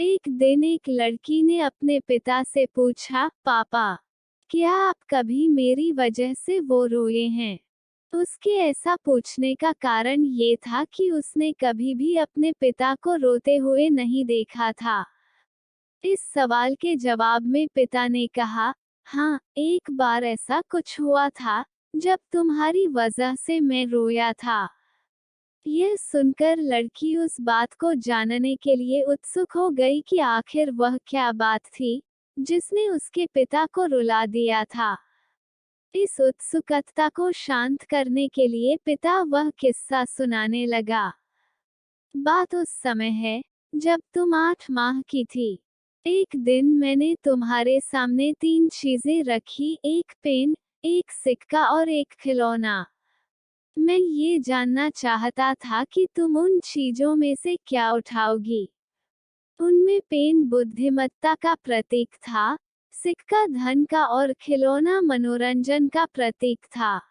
एक दिन एक लड़की ने अपने पिता से पूछा, पापा, क्या आप कभी मेरी वजह से वो रोए हैं? उसके ऐसा पूछने का कारण ये था कि उसने कभी भी अपने पिता को रोते हुए नहीं देखा था। इस सवाल के जवाब में पिता ने कहा, हाँ, एक बार ऐसा कुछ हुआ था, जब तुम्हारी वजह से मैं रोया था। यह सुनकर लड़की उस बात को जानने के लिए उत्सुक हो गई कि आखिर वह क्या बात थी, जिसने उसके पिता को रुला दिया था। इस उत्सुकता को शांत करने के लिए पिता वह किस्सा सुनाने लगा। बात उस समय है, जब तुम 8 माह की थी। एक दिन मैंने तुम्हारे सामने 3 चीजें रखी, एक पेन, एक सिक्का और एक खिलौना। मैं ये जानना चाहता था कि तुम उन चीजों में से क्या उठाओगी। उनमें पेन बुद्धिमत्ता का प्रतीक था, सिक्का धन का और खिलौना मनोरंजन का प्रतीक था।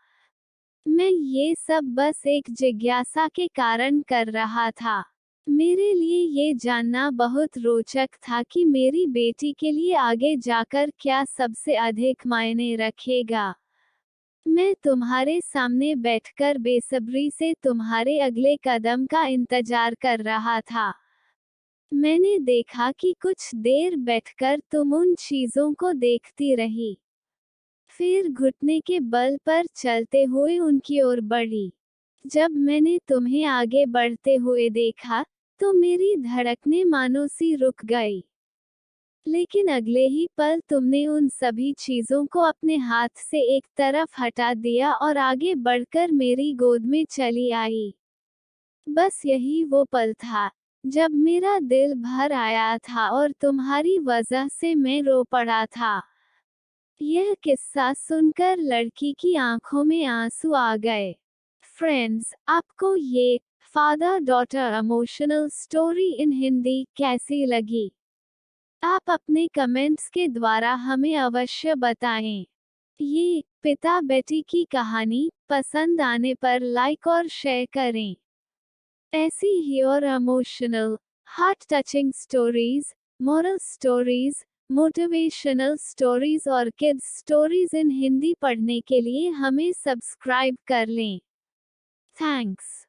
मैं ये सब बस एक जिज्ञासा के कारण कर रहा था। मेरे लिए ये जानना बहुत रोचक था कि मेरी बेटी के लिए आगे जाकर क्या सबसे अधिक मायने रखेगा। मैं तुम्हारे सामने बैठकर बेसब्री से तुम्हारे अगले कदम का इंतजार कर रहा था। मैंने देखा कि कुछ देर बैठकर तुम उन चीजों को देखती रही। फिर घुटने के बल पर चलते हुए उनकी ओर बढ़ी। जब मैंने तुम्हें आगे बढ़ते हुए देखा, तो मेरी धड़कनें मानो सी रुक गई। लेकिन अगले ही पल तुमने उन सभी चीजों को अपने हाथ से एक तरफ हटा दिया और आगे बढ़कर मेरी गोद में चली आई। बस यही वो पल था, जब मेरा दिल भर आया था और तुम्हारी वजह से मैं रो पड़ा था। यह किस्सा सुनकर लड़की की आंखों में आंसू आ गए। फ्रेंड्स, आपको ये father daughter emotional story in Hindi कैसी लगी? आप अपने कमेंट्स के द्वारा हमें अवश्य बताएं। ये पिता बेटी की कहानी पसंद आने पर लाइक और शेयर करें। ऐसी ही और emotional, heart touching stories, moral stories, motivational stories और किड्स स्टोरीज इन हिंदी पढ़ने के लिए हमें सब्सक्राइब कर लें। थैंक्स।